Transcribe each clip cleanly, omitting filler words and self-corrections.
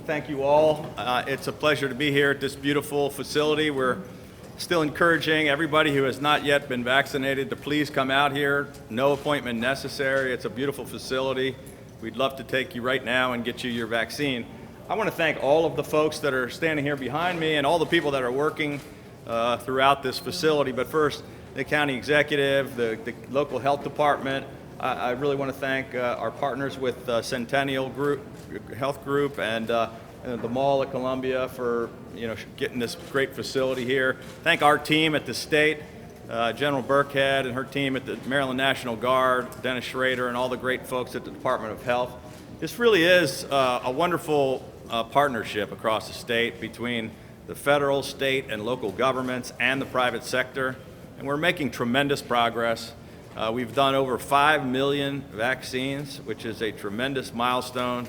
thank you all. It's a pleasure to be here at this beautiful facility. We're still encouraging everybody who has not yet been vaccinated to please come out here. No appointment necessary. It's a beautiful facility. We'd love to take you right now and get you your vaccine. I want to thank all of the folks that are standing here behind me and all the people that are working throughout this facility. But first, the county executive, the local health department. I really want to thank our partners with Centennial Health Group and the Mall at Columbia for getting this great facility here. Thank our team at the state, General Burkhead and her team at the Maryland National Guard, Dennis Schrader, and all the great folks at the Department of Health. This really is a wonderful partnership across the state between the federal, state, and local governments and the private sector, and we're making tremendous progress. We've done over 5 million vaccines, which is a tremendous milestone.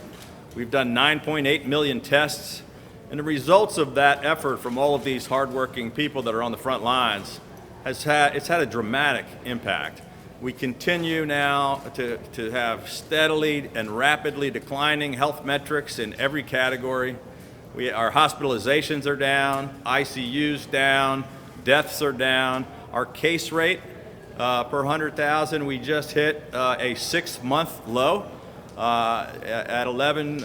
We've done 9.8 million tests, and the results of that effort from all of these hardworking people that are on the front lines it's had a dramatic impact. We continue now to have steadily and rapidly declining health metrics in every category. Our hospitalizations are down, ICUs down, deaths are down. Our case rate per 100,000, we just hit a 6-month low at 11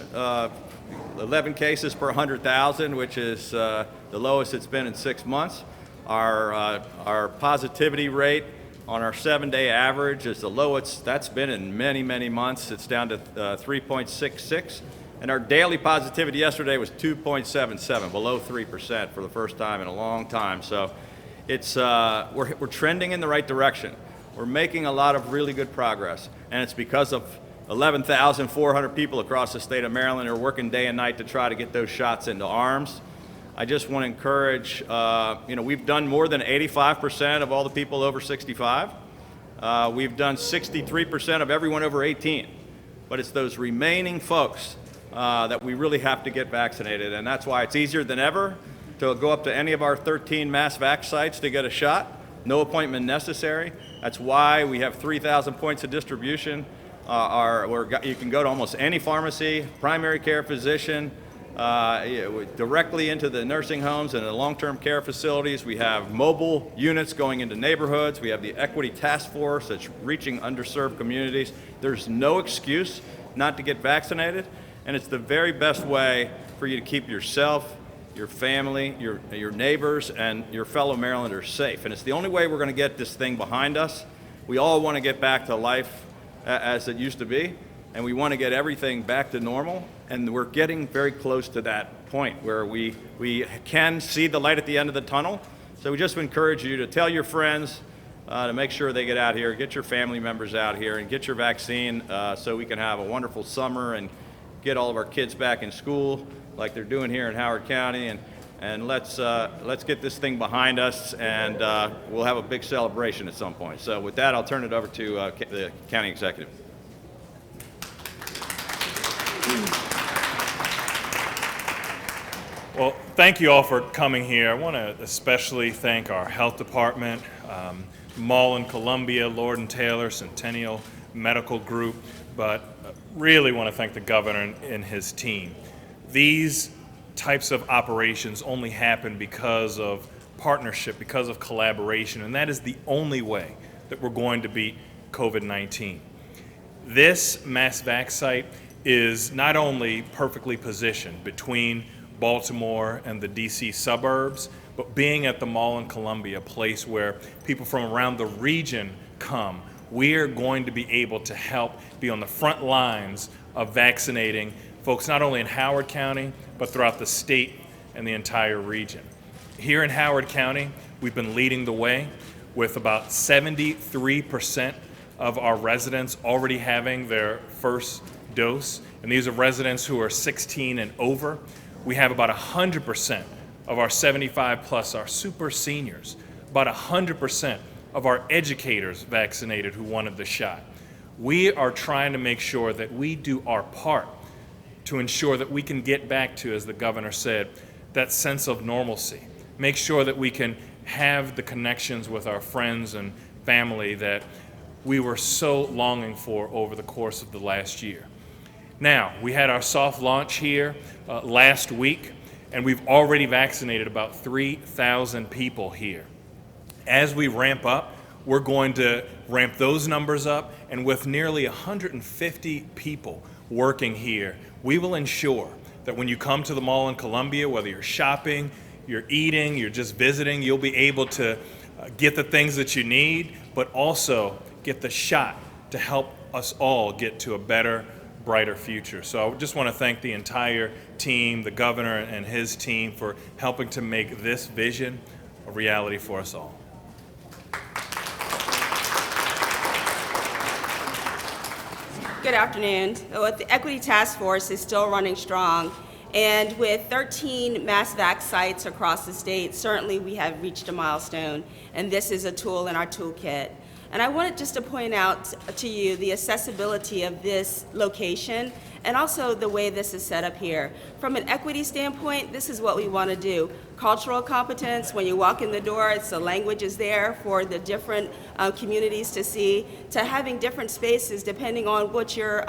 cases per 100,000, which is the lowest it's been in 6 months. Our positivity rate on our 7-day average is the lowest that's been in many, many months. It's down to 3.66. And our daily positivity yesterday was 2.77, below 3% for the first time in a long time. So it's we're trending in the right direction. We're making a lot of really good progress, and it's because of 11,400 people across the state of Maryland who are working day and night to try to get those shots into arms. I just want to encourage, we've done more than 85% of all the people over 65. We've done 63% of everyone over 18, but it's those remaining folks that we really have to get vaccinated, and that's why it's easier than ever to go up to any of our 13 mass vax sites to get a shot. No appointment necessary. That's why we have 3,000 points of distribution. You can go to almost any pharmacy, primary care physician, directly into the nursing homes and the long-term care facilities. We have mobile units going into neighborhoods. We have the Equity Task Force that's reaching underserved communities. There's no excuse not to get vaccinated, and it's the very best way for you to keep yourself, your family, your neighbors, and your fellow Marylanders safe. And it's the only way we're going to get this thing behind us. We all want to get back to life as it used to be, and we want to get everything back to normal. And we're getting very close to that point where we can see the light at the end of the tunnel. So we just encourage you to tell your friends to make sure they get out here, get your family members out here, and get your vaccine so we can have a wonderful summer and get all of our kids back in school like they're doing here in Howard County, and let's get this thing behind us, and we'll have a big celebration at some point. So with that, I'll turn it over to the county executive. Well, thank you all for coming here. I want to especially thank our health department, Mall in Columbia, Lord & Taylor, Centennial Medical Group, but really want to thank the governor and his team. These types of operations only happen because of partnership, because of collaboration, and that is the only way that we're going to beat COVID-19. This mass vax site is not only perfectly positioned between Baltimore and the DC suburbs, but being at the Mall in Columbia, a place where people from around the region come, we are going to be able to help be on the front lines of vaccinating folks not only in Howard County, but throughout the state and the entire region. Here in Howard County, we've been leading the way with about 73% of our residents already having their first dose, and these are residents who are 16 and over. We have about 100% of our 75 plus, our super seniors, about 100% of our educators vaccinated who wanted the shot. We are trying to make sure that we do our part to ensure that we can get back to, as the governor said, that sense of normalcy. Make sure that we can have the connections with our friends and family that we were so longing for over the course of the last year. Now, we had our soft launch here last week, and we've already vaccinated about 3,000 people here. As we ramp up, we're going to ramp those numbers up, and with nearly 150 people working here, we will ensure that when you come to the mall in Columbia, whether you're shopping, you're eating, you're just visiting, you'll be able to get the things that you need, but also get the shot to help us all get to a better, brighter future. So I just want to thank the entire team, the governor and his team, for helping to make this vision a reality for us all. Good afternoon. The Equity Task Force is still running strong, and with 13 mass vax sites across the state, certainly we have reached a milestone, and this is a tool in our toolkit. And I wanted just to point out to you the accessibility of this location and also the way this is set up here. From an equity standpoint, this is what we want to do. Cultural competence, when you walk in the door, the language is there for the different communities to see, to having different spaces depending on what your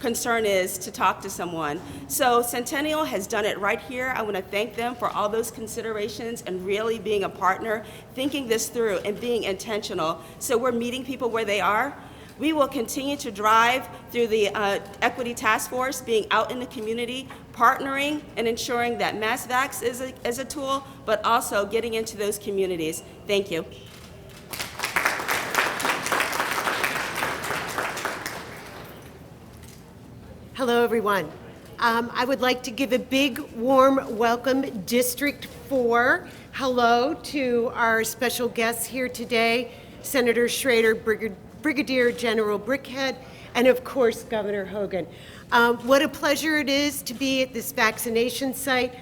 concern is to talk to someone. So Centennial has done it right here. I want to thank them for all those considerations and really being a partner, thinking this through and being intentional. So we're meeting people where they are. We will continue to drive through the Equity Task Force, being out in the community, partnering and ensuring that mass vax is a tool, but also getting into those communities. Thank you. Hello, everyone. I would like to give a big, warm welcome, District 4. Hello to our special guests here today, Senator Schrader, Brigadier General Brickhead, and of course, Governor Hogan. What a pleasure it is to be at this vaccination site.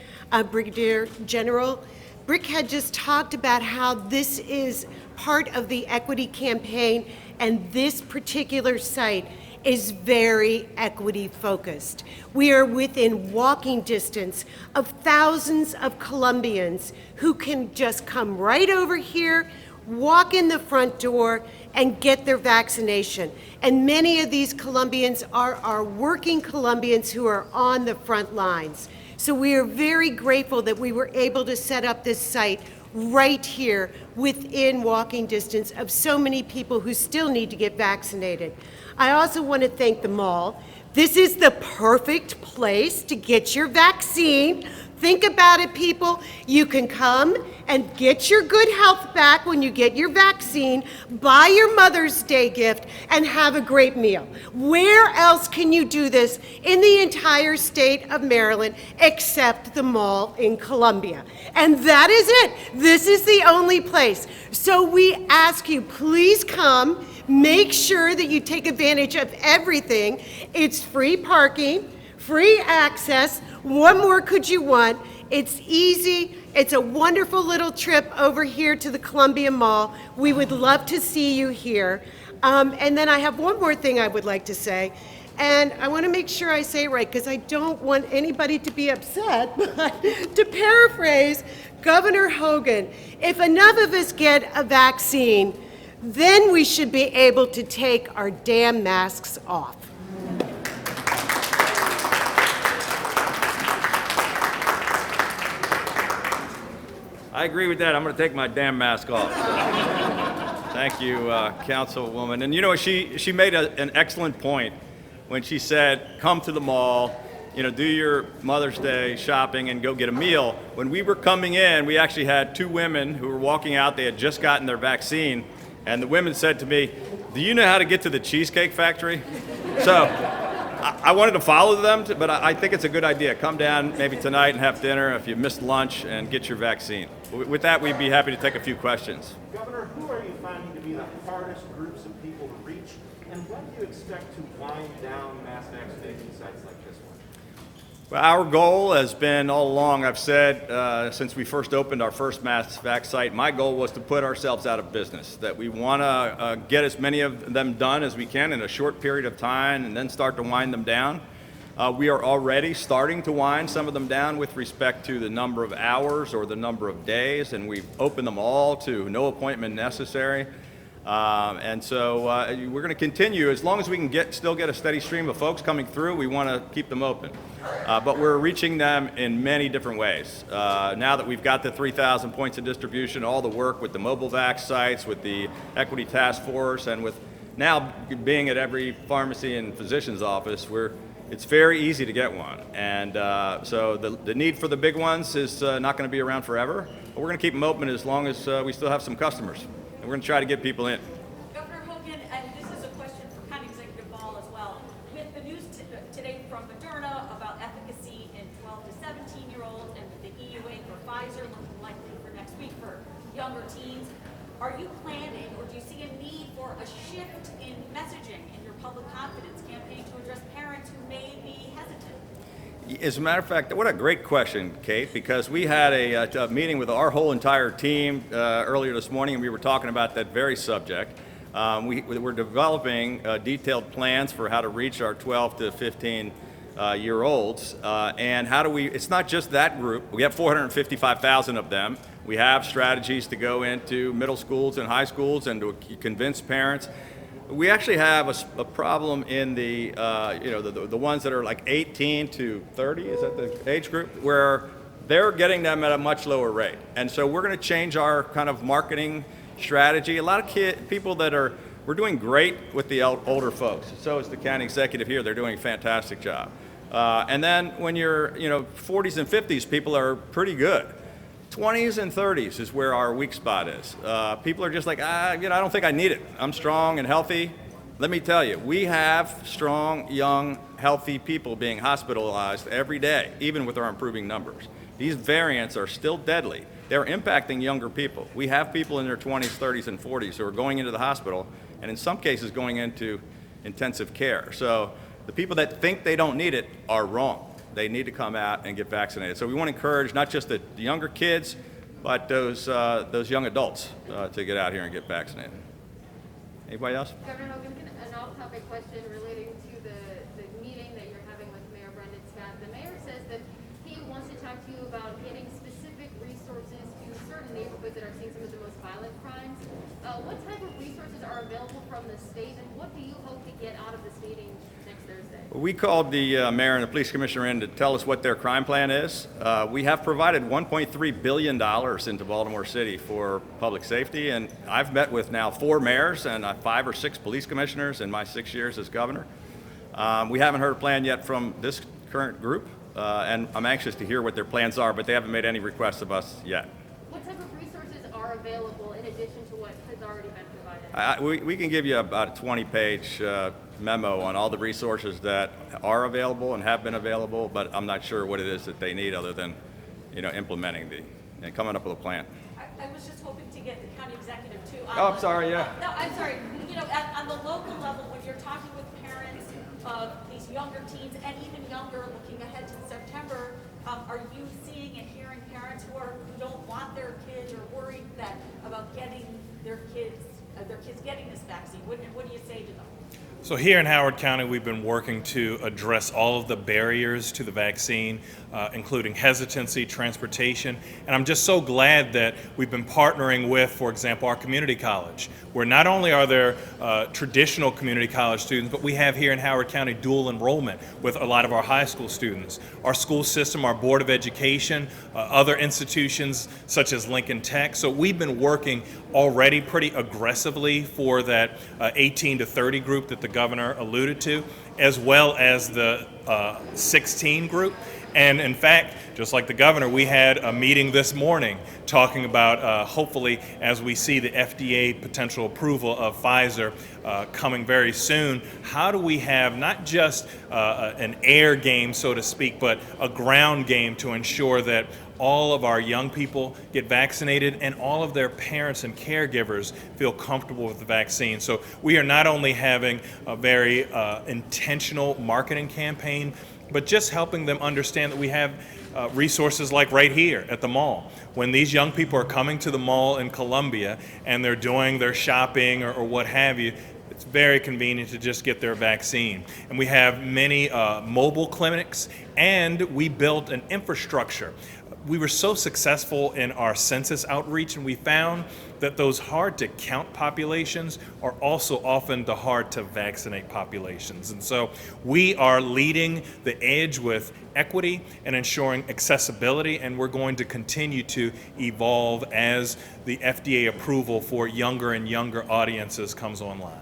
Brigadier General Brickhead just talked about how this is part of the equity campaign, and this particular site is very equity focused. We are within walking distance of thousands of Columbians who can just come right over here, walk in the front door, and get their vaccination. And many of these Columbians are our working Columbians who are on the front lines. So we are very grateful that we were able to set up this site right here within walking distance of so many people who still need to get vaccinated. I also want to thank the mall. This is the perfect place to get your vaccine. Think about it, people. You can come and get your good health back when you get your vaccine, buy your Mother's Day gift, and have a great meal. Where else can you do this in the entire state of Maryland except the mall in Columbia? And that is it. This is the only place. So we ask you, please come. Make sure that you take advantage of everything. It's free parking, free access. What more could you want? It's easy. It's a wonderful little trip over here to the Columbia Mall. We would love to see you here. And then I have one more thing I would like to say. And I want to make sure I say it right because I don't want anybody to be upset. But to paraphrase Governor Hogan, if enough of us get a vaccine, then we should be able to take our damn masks off. I agree with that. I'm going to take my damn mask off. Thank you, Councilwoman. And you know, she made an excellent point when she said, come to the mall, do your Mother's Day shopping and go get a meal. When we were coming in, we actually had two women who were walking out. They had just gotten their vaccine. And the women said to me, do you know how to get to the Cheesecake Factory? So I wanted to follow them, but I think it's a good idea. Come down maybe tonight and have dinner if you missed lunch and get your vaccine. With that, we'd be happy to take a few questions. Governor, who are you finding to be the hardest groups of people to reach, and when do you expect to wind down mass vaccination sites like this one? Well, our goal has been all along, I've said since we first opened our first mass vac site, my goal was to put ourselves out of business, that we want to get as many of them done as we can in a short period of time and then start to wind them down. We are already starting to wind some of them down with respect to the number of hours or the number of days, and we've opened them all to no appointment necessary. And so we're going to continue as long as we can still get a steady stream of folks coming through. We want to keep them open, but we're reaching them in many different ways. Now that we've got the 3,000 points of distribution, all the work with the mobile vax sites, with the Equity Task Force, and with now being at every pharmacy and physician's office, it's very easy to get one. And so the need for the big ones is not going to be around forever, but we're going to keep them open as long as we still have some customers. And we're going to try to get people in. Governor Hogan, and this is a question for County Executive Ball as well. With the news today from Moderna about efficacy in 12 to 17-year-olds and the EUA for Pfizer looking likely for next week for younger teens, are you planning or do you see a need for a shift in messaging in your public confidence campaign to address parents who may be hesitant? As a matter of fact, what a great question, Kate, because we had a meeting with our whole entire team earlier this morning, and we were talking about that very subject. We're developing detailed plans for how to reach our 12 to 15-year-olds, and how do it's not just that group. We have 455,000 of them. We have strategies to go into middle schools and high schools and to convince parents. We actually have a problem in the ones that are like 18 to 30, is that the age group, where they're getting them at a much lower rate. And so we're going to change our kind of marketing strategy. A lot of people we're doing great with the older folks. So is the county executive here. They're doing a fantastic job. And then when you're 40s and 50s, people are pretty good. 20s and 30s is where our weak spot is. People are just like, I don't think I need it. I'm strong and healthy. Let me tell you, we have strong, young, healthy people being hospitalized every day, even with our improving numbers. These variants are still deadly. They're impacting younger people. We have people in their 20s, 30s, and 40s who are going into the hospital, and in some cases going into intensive care. So the people that think they don't need it are wrong. They need to come out and get vaccinated. So we want to encourage not just the younger kids, but those young adults to get out here and get vaccinated. Anybody else? Governor Hogan, an off-topic question relating to the meeting that you're having with Mayor Brendan Scott. The mayor says that he wants to talk to you about getting specific resources to certain neighborhoods that are seeing some of the most violent crimes. What type of resources are available from the state, and what do you hope to get out of this meeting next Thursday? We called the mayor and the police commissioner in to tell us what their crime plan is. We have provided $1.3 billion into Baltimore City for public safety, and I've met with now 4 mayors and 5 or 6 police commissioners in my 6 years as governor. We haven't heard a plan yet from this current group, and I'm anxious to hear what their plans are, but they haven't made any requests of us yet. What type of resources are available in addition to what has already been provided? We can give you about a 20-page memo on all the resources that are available and have been available, but I'm not sure what it is that they need other than, implementing and coming up with a plan. I was just hoping to get the county executive too. Oh, I'm sorry, yeah. No, I'm sorry. On the local level, when you're talking with parents of these younger teens and even younger, looking ahead to September, are you seeing and hearing parents who don't want their kids or worried about getting their kids getting this vaccine? What do you say to them? So here in Howard County, we've been working to address all of the barriers to the vaccine, including hesitancy, transportation, and I'm just so glad that we've been partnering with, for example, our community college, where not only are there traditional community college students, but we have here in Howard County dual enrollment with a lot of our high school students. Our school system, our Board of Education, other institutions such as Lincoln Tech. So we've been working already pretty aggressively for that 18 to 30 group that the governor alluded to, as well as the 16 group. And in fact, just like the governor, we had a meeting this morning talking about hopefully, as we see the FDA potential approval of Pfizer coming very soon, how do we have not just an air game, so to speak, but a ground game to ensure that all of our young people get vaccinated and all of their parents and caregivers feel comfortable with the vaccine. So we are not only having a very intentional marketing campaign, but just helping them understand that we have resources like right here at the mall. When these young people are coming to the mall in Columbia and they're doing their shopping or what have you, it's very convenient to just get their vaccine. And we have many mobile clinics, and we built an infrastructure we were so successful in our census outreach, and we found that those hard to count populations are also often the hard to vaccinate populations. And so we are leading the edge with equity and ensuring accessibility, and we're going to continue to evolve as the FDA approval for younger and younger audiences comes online.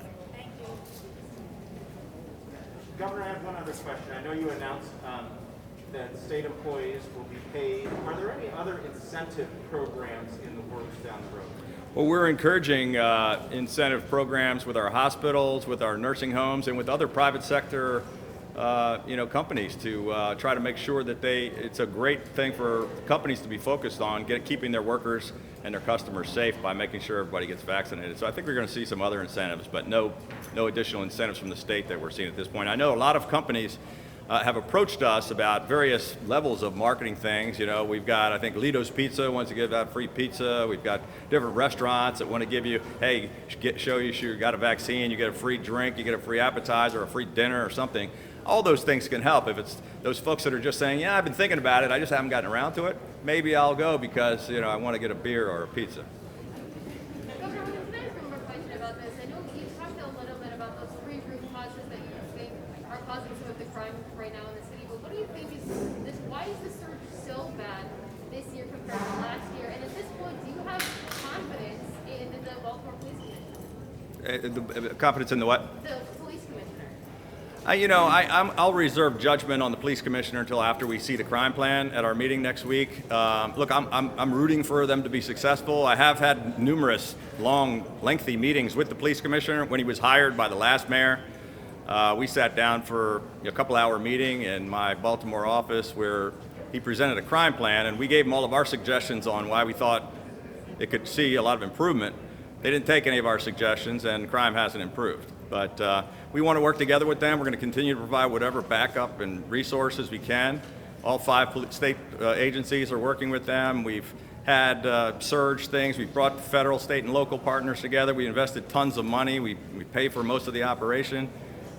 Governor, I have one other question. I know you announced that state employees will be paid. Are there any other incentive programs in the works down the road? Well, we're encouraging incentive programs with our hospitals, with our nursing homes, and with other private sector companies to try to make sure that it's a great thing for companies to be focused on keeping their workers and their customers safe by making sure everybody gets vaccinated. So I think we're going to see some other incentives, but no additional incentives from the state that we're seeing at this point. I know a lot of companies have approached us about various levels of marketing things. You know, we've got, I think, Lito's Pizza wants to give out free pizza. We've got different restaurants that want to give you, hey, show you got a vaccine, you get a free drink, you get a free appetizer, a free dinner or something. All those things can help. If it's those folks that are just saying, yeah, I've been thinking about it, I just haven't gotten around to it, maybe I'll go because, I want to get a beer or a pizza. Governor, can I ask one more question about this? I know you talked a little bit about those three root causes that you think are causing some of the crime right now in the city, but what do you think why is the surge so bad this year compared to last year? And at this point, do you have confidence in the Baltimore Police Commissioner? Confidence in the what? The police commissioner. I'll reserve judgment on the police commissioner until after we see the crime plan at our meeting next week. Look, I'm rooting for them to be successful. I have had numerous long, lengthy meetings with the police commissioner when he was hired by the last mayor. We sat down for a couple-hour meeting in my Baltimore office where he presented a crime plan, and we gave him all of our suggestions on why we thought it could see a lot of improvement. They didn't take any of our suggestions, and crime hasn't improved. But we want to work together with them. We're going to continue to provide whatever backup and resources we can. All 5 state agencies are working with them. We've had surge things. We've brought federal, state, and local partners together. We invested tons of money. We pay for most of the operation.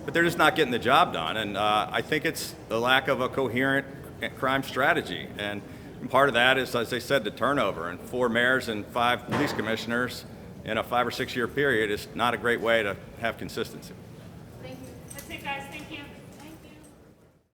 But they're just not getting the job done. And I think it's the lack of a coherent crime strategy. And part of that is, as I said, the turnover. And 4 mayors and 5 police commissioners in a 5 or 6 year period is not a great way to have consistency.